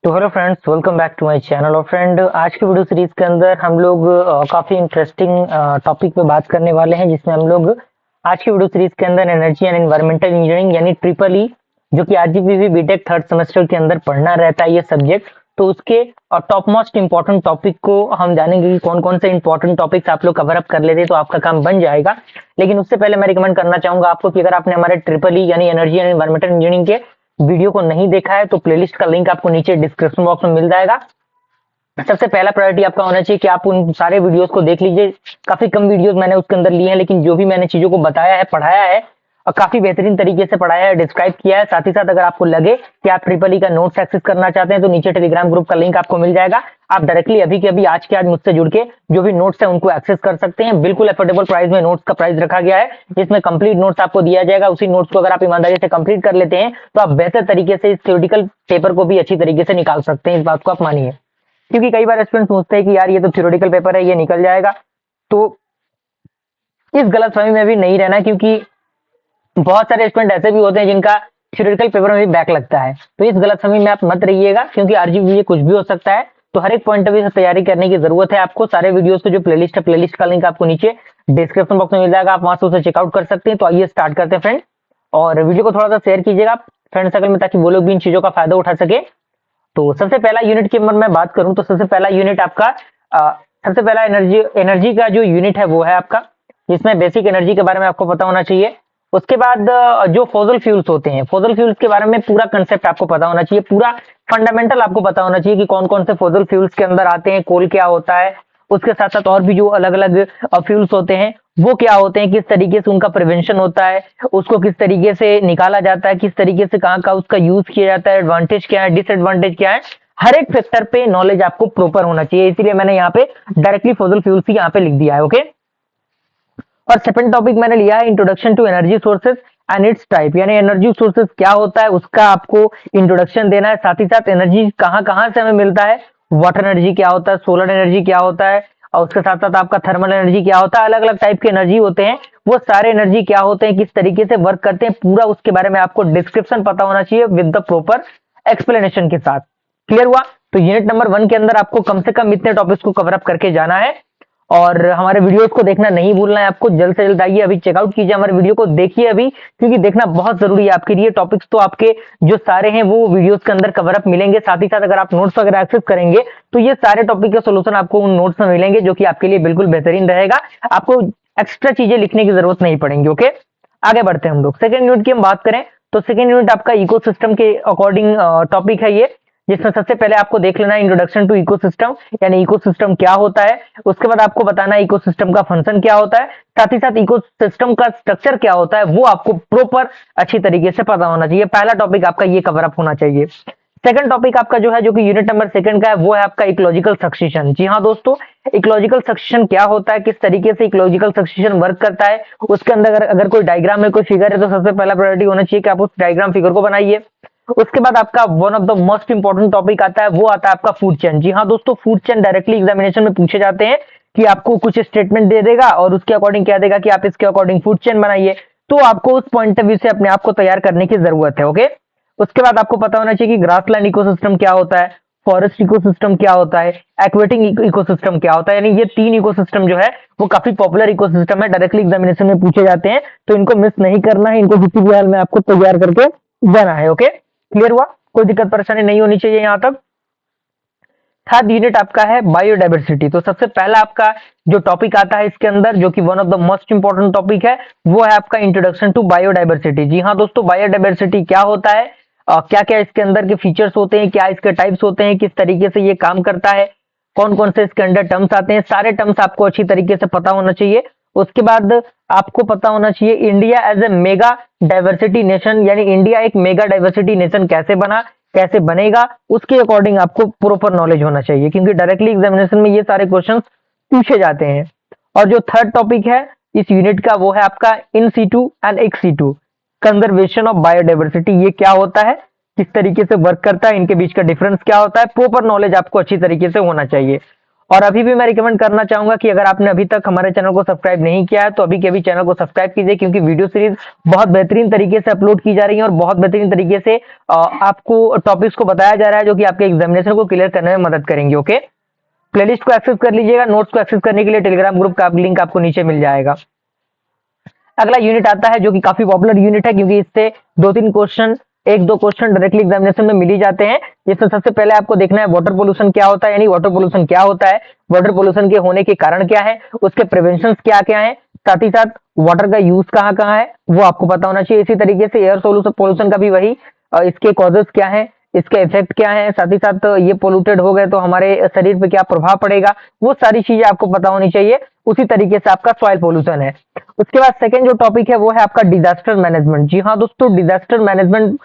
तो hello friends, welcome back to my channel. और friend, आज की वीडियो सीरीज के अंदर हम लोग काफी इंटरेस्टिंग टॉपिक पे बात करने वाले हैं, जिसमें हम लोग आज की वीडियो सीरीज के अंदर एनर्जी एंड एनवायरमेंटल इंजीनियरिंग यानी ट्रिपल ई, जो कि आरजीपीवी बीटेक थर्ड सेमेस्टर के अंदर पढ़ना रहता है ये सब्जेक्ट। तो उसके टॉप मोस्ट इंपॉर्टेंट टॉपिक को हम जानेंगे कि कौन कौन से इंपॉर्टेंट टॉपिक्स आप लोग कवर अप कर लेते तो आपका काम बन जाएगा। लेकिन उससे पहले मैं रिकमेंड करना चाहूंगा आपको कि अगर आपने हमारे ट्रिपल ई यानी एनर्जी एंड एनवायरमेंटल इंजीनियरिंग के वीडियो को नहीं देखा है तो प्लेलिस्ट का लिंक आपको नीचे डिस्क्रिप्शन बॉक्स में मिल जाएगा। सबसे पहला प्रायोरिटी आपका होना चाहिए कि आप उन सारे वीडियोस को देख लीजिए। काफी कम वीडियोस मैंने उसके अंदर लिए हैं, लेकिन जो भी मैंने चीजों को बताया है, पढ़ाया है और काफी बेहतरीन तरीके से पढ़ाया है, डिस्क्राइब किया है। साथ ही साथ अगर आपको लगे कि आप ट्रिपल ई का नोट्स एक्सेस करना चाहते हैं तो नीचे टेलीग्राम ग्रुप का लिंक आपको मिल जाएगा। आप डायरेक्टली अभी के अभी आज के आज मुझसे जुड़ के जो भी नोट्स है उनको एक्सेस कर सकते हैं। बिल्कुल अफोर्डेबल प्राइस में नोट्स का प्राइस रखा गया है, जिसमें कंप्लीट नोट्स आपको दिया जाएगा। उसी नोट्स को अगर आप ईमानदारी से कंप्लीट कर लेते हैं तो आप बेहतर तरीके से इस थ्योरेटिकल पेपर को भी अच्छी तरीके से निकाल सकते हैं। इस बात को आप मानिए, क्योंकि कई बार स्टूडेंट सोचते हैं कि यार ये तो थ्योरेटिकल पेपर है, ये निकल जाएगा। तो इस गलतफहमी में भी नहीं रहना, क्योंकि बहुत सारे स्टूडेंट ऐसे भी होते हैं जिनका थ्योरेटिकल पेपर में भी बैक लगता है। तो इस गलतफहमी में आप मत रहिएगा, क्योंकि आरजीपीवी कुछ भी हो सकता है। तो हर एक पॉइंट ऑफ व्यू से तैयारी करने की जरूरत है आपको। सारे वीडियोस के जो प्लेलिस्ट है, प्लेलिस्ट का लिंक आपको नीचे डिस्क्रिप्शन बॉक्स में मिल जाएगा, आप वहां से उसे चेकआउट कर सकते हैं। तो आइए स्टार्ट करते हैं फ्रेंड, और वीडियो को थोड़ा सा शेयर कीजिएगा फ्रेंड सर्कल में, ताकि वो लोग भी इन चीजों का फायदा उठा सके। तो सबसे पहला यूनिट की मैं बात करूं तो सबसे पहला यूनिट आपका सबसे पहला एनर्जी का जो यूनिट है वो है आपका, जिसमें बेसिक एनर्जी के बारे में आपको पता होना चाहिए। उसके बाद जो फॉसिल फ्यूल्स होते हैं, फॉसिल फ्यूल्स के बारे में पूरा कंसेप्ट आपको पता होना चाहिए, पूरा फंडामेंटल आपको पता होना चाहिए कि कौन कौन से फॉसिल फ्यूल्स के अंदर आते हैं, कोल क्या होता है। उसके साथ साथ और भी जो अलग अलग फ्यूल्स होते हैं वो क्या होते हैं, किस तरीके से उनका प्रिवेंशन होता है, उसको किस तरीके से निकाला जाता है, किस तरीके से कहाँ का उसका यूज किया जाता है, एडवांटेज क्या है, डिसएडवांटेज क्या है। हर एक फैक्टर पे नॉलेज आपको प्रॉपर होना चाहिए, इसीलिए मैंने यहाँ पे डायरेक्टली फॉसिल फ्यूल्स ही यहाँ पे लिख दिया है। ओके, और सेकंड टॉपिक मैंने लिया है introduction to energy sources and its type, यानी एनर्जी सोर्सेज क्या होता है उसका आपको इंट्रोडक्शन देना है। साथ ही साथ एनर्जी कहाँ कहाँ से हमें मिलता है, वाटर एनर्जी क्या होता है, सोलर एनर्जी क्या होता है, और उसके साथ साथ आपका थर्मल एनर्जी क्या होता है। अलग अलग टाइप के एनर्जी होते हैं, वो सारे एनर्जी क्या होते हैं, किस तरीके से वर्क करते हैं, पूरा उसके बारे में आपको डिस्क्रिप्शन पता होना चाहिए विद द प्रॉपर एक्सप्लेनेशन के साथ। क्लियर हुआ? तो यूनिट नंबर 1 के अंदर आपको कम से कम इतने टॉपिक्स को कवर अप करके जाना है, और हमारे वीडियोस को देखना नहीं भूलना है आपको। जल्द से जल्द आइए, अभी चेकआउट कीजिए हमारे वीडियो को, देखिए अभी, क्योंकि देखना बहुत जरूरी है आपके लिए। टॉपिक्स तो आपके जो सारे हैं वो वीडियोस के अंदर कवर अप मिलेंगे। साथ ही साथ अगर आप नोट्स वगैरह एक्सेस करेंगे तो ये सारे टॉपिक के सोल्यूशन आपको उन नोट्स में मिलेंगे, जो कि आपके लिए बिल्कुल बेहतरीन रहेगा। आपको एक्स्ट्रा चीजें लिखने की जरूरत नहीं पड़ेंगी। ओके, आगे बढ़ते हैं हम लोग। सेकेंड यूनिट की हम बात करें तो सेकेंड यूनिट आपका इकोसिस्टम के अकॉर्डिंग टॉपिक है ये, जिसमें सबसे पहले आपको देख लेना है इंट्रोडक्शन टू इकोसिस्टम, यानी इकोसिस्टम क्या होता है। उसके बाद आपको बताना है इकोसिस्टम का फंक्शन क्या होता है। साथ ही साथ इकोसिस्टम का स्ट्रक्चर क्या होता है वो आपको प्रॉपर अच्छी तरीके से पता होना चाहिए। पहला टॉपिक आपका ये कवर अप होना चाहिए। सेकंड टॉपिक आपका जो है, जो कि यूनिट नंबर सेकंड का है, वो है आपका इकोलॉजिकल सक्सेशन। जी हाँ दोस्तों, इकोलॉजिकल सक्सेशन क्या होता है, किस तरीके से इकोलॉजिकल सक्सेशन वर्क करता है। उसके अंदर अगर कोई डायग्राम में कोई फिगर है तो सबसे पहला प्रायोरिटी होना चाहिए कि आप उस डायग्राम फिगर को बनाइए। उसके बाद आपका one of the most important topic आता है, वो आता है आपका फूड चेन। जी हाँ दोस्तों, फूड चेन डायरेक्टली एग्जामिनेशन में पूछे जाते हैं कि आपको कुछ स्टेटमेंट दे देगा और उसके अकॉर्डिंग क्या देगा कि आप इसके अकॉर्डिंग फूड चेन बनाइए। तो आपको उस पॉइंट ऑफ व्यू से अपने आप को तैयार करने की जरूरत है। ओके, उसके बाद आपको पता होना चाहिए कि ग्रासलैंड इकोसिस्टम क्या होता है, फॉरेस्ट इकोसिस्टम क्या होता है, एक्वेटिक इकोसिस्टम क्या होता है। यानी ये 3 इकोसिस्टम जो है वो काफी पॉपुलर इकोसिस्टम है, डायरेक्टली एग्जामिनेशन में पूछे जाते हैं, तो इनको मिस नहीं करना है, इनको किसी भी हाल में आपको तैयार करके जाना है। ओके, क्लियर हुआ? कोई दिक्कत परेशानी नहीं होनी चाहिए यहां तक। थर्ड यूनिट आपका है बायोडाइवर्सिटी। तो सबसे पहला आपका जो टॉपिक आता है इसके अंदर, जो कि one of the most important topic है, वो है आपका इंट्रोडक्शन टू बायोडाइवर्सिटी। जी हाँ दोस्तों, बायोडाइवर्सिटी क्या होता है, क्या क्या इसके अंदर के फीचर्स होते हैं, क्या इसके टाइप्स होते हैं, किस तरीके से ये काम करता है, कौन कौन से इसके अंदर टर्म्स आते हैं, सारे टर्म्स आपको अच्छी तरीके से पता होना चाहिए। उसके बाद आपको पता होना चाहिए India as a mega diversity nation, यानी इंडिया एक मेगा डाइवर्सिटी नेशन कैसे बना, कैसे बनेगा, उसके अकॉर्डिंग आपको प्रॉपर नॉलेज होना चाहिए, क्योंकि डायरेक्टली एग्जामिनेशन में ये सारे क्वेश्चंस पूछे जाते हैं। और जो थर्ड टॉपिक है इस यूनिट का, वो है आपका in situ and ex situ conservation of biodiversity. ये क्या होता है, किस तरीके से वर्क करता है, इनके बीच का डिफरेंस क्या होता है, प्रॉपर नॉलेज आपको अच्छी तरीके से होना चाहिए। और अभी भी मैं रिकमेंड करना चाहूंगा कि अगर आपने अभी तक हमारे चैनल को सब्सक्राइब नहीं किया है तो अभी के अभी चैनल को सब्सक्राइब कीजिए, क्योंकि वीडियो सीरीज बहुत बेहतरीन तरीके से अपलोड की जा रही है और बहुत बेहतरीन तरीके से आपको टॉपिक्स को बताया जा रहा है जो कि आपके एग्जामिनेशन को क्लियर करने में मदद करेंगे। ओके, प्लेलिस्ट को एक्सेस कर लीजिएगा। नोट्स को एक्सेस करने के लिए टेलीग्राम ग्रुप का लिंक आपको नीचे मिल जाएगा। अगला यूनिट आता है जो कि काफी पॉपुलर यूनिट है, क्योंकि इससे एक दो क्वेश्चन डायरेक्टली एग्जामिनेशन में मिल ही जाते हैं। जिसमें सबसे पहले आपको देखना है वाटर पोल्यूशन क्या होता है, यानी वाटर पोल्यूशन क्या होता है, वाटर पोल्यूशन के होने के कारण क्या है, उसके प्रिवेंशन क्या क्या है, साथ ही साथ वाटर का यूज कहाँ कहाँ है वो आपको पता होना चाहिए। इसी तरीके से एयर पोल्यूशन का भी वही, इसके कॉजेस क्या है, इसके इफेक्ट क्या है, साथ ही साथ ये पोल्यूटेड हो गए तो हमारे शरीर पे क्या प्रभाव पड़ेगा, वो सारी चीजें आपको पता होनी चाहिए। उसी तरीके से आपका सॉइल पोल्यूशन है। उसके बाद सेकंड जो टॉपिक है वो है आपका डिजास्टर मैनेजमेंट। जी हाँ दोस्तों, डिजास्टर मैनेजमेंट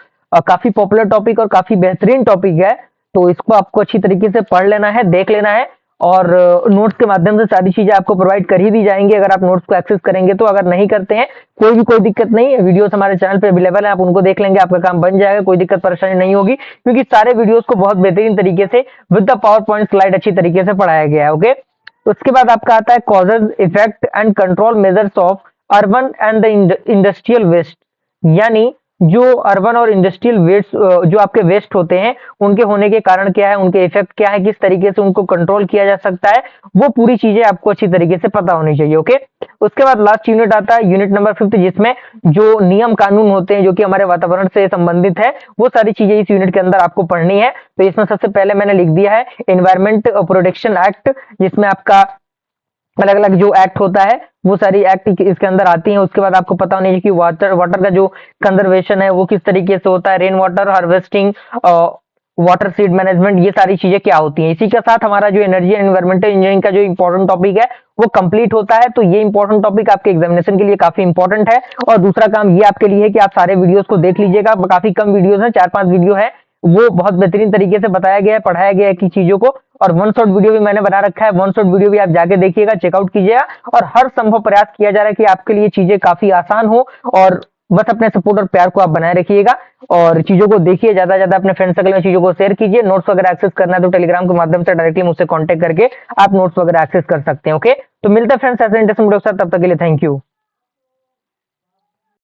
काफी पॉपुलर टॉपिक और काफी बेहतरीन टॉपिक है, तो इसको आपको अच्छी तरीके से पढ़ लेना है, देख लेना है, और नोट्स के माध्यम से सारी चीजें आपको प्रोवाइड कर ही दी जाएंगी अगर आप नोट्स को एक्सेस करेंगे तो। अगर नहीं करते हैं कोई दिक्कत नहीं है, वीडियोस हमारे चैनल पे अवेलेबल है, आप उनको देख लेंगे, आपका काम बन जाएगा, कोई दिक्कत परेशानी नहीं होगी, क्योंकि सारे वीडियोस को बहुत बेहतरीन तरीके से with the power point slide अच्छी तरीके से पढ़ाया गया है। ओके, उसके बाद आपका आता है causes, effect and control measures of urban and the industrial waste, यानी जो अर्बन और इंडस्ट्रियल वेस्ट जो आपके वेस्ट होते हैं उनके होने के कारण क्या है, उनके इफेक्ट क्या है, किस तरीके से उनको कंट्रोल किया जा सकता है, वो पूरी चीजें आपको अच्छी तरीके से पता होनी चाहिए। ओके, उसके बाद लास्ट यूनिट आता है यूनिट नंबर 5, जिसमें जो नियम कानून होते हैं जो कि हमारे वातावरण से संबंधित है, वो सारी चीजें इस यूनिट के अंदर आपको पढ़नी है। तो इसमें सबसे पहले मैंने लिख दिया है एनवायरमेंट प्रोटेक्शन एक्ट, जिसमें आपका अलग अलग जो एक्ट होता है वो सारी एक्ट इसके अंदर आती हैं। उसके बाद आपको पता होना चाहिए कि वाटर का जो कंजर्वेशन है वो किस तरीके से होता है, rain water harvesting, water seed management, ये सारी चीजें क्या होती हैं। इसी के साथ हमारा जो एनर्जी एंड एनवायरमेंटल इंजीनियरिंग का जो इंपॉर्टेंट टॉपिक है वो कंप्लीट होता है। तो ये इंपॉर्टेंट टॉपिक आपके एग्जामिनेशन के लिए काफी इंपॉर्टेंट है। और दूसरा काम ये आपके लिए है कि आप सारे वीडियोस को देख लीजिएगा, काफी कम वीडियोस है, 4-5 वीडियो है, वो बहुत बेहतरीन तरीके से बताया गया है, पढ़ाया गया है कि चीजों को। और वन शॉट वीडियो भी मैंने बना रखा है, वन शॉट वीडियो भी आप जाके देखिएगा, चेकआउट कीजिएगा। और हर संभव प्रयास किया जा रहा है कि आपके लिए चीजें काफी आसान हो, और बस अपने सपोर्ट और प्यार को आप बनाए रखिएगा और चीजों को देखिए, ज्यादा ज्यादा अपने फ्रेंड सर्कल में चीजों को शेयर कीजिए। नोट्स वगैरह एक्सेस करना है तो टेलीग्राम के माध्यम से डायरेक्टली मुझसे कांटेक्ट करके आप नोट्स वगैरह एक्सेस कर सकते हैं। ओके, तो मिलते हैं फ्रेंड्स ऐसे इंटरेस्टिंग वीडियो के साथ, तब तक के लिए थैंक यू।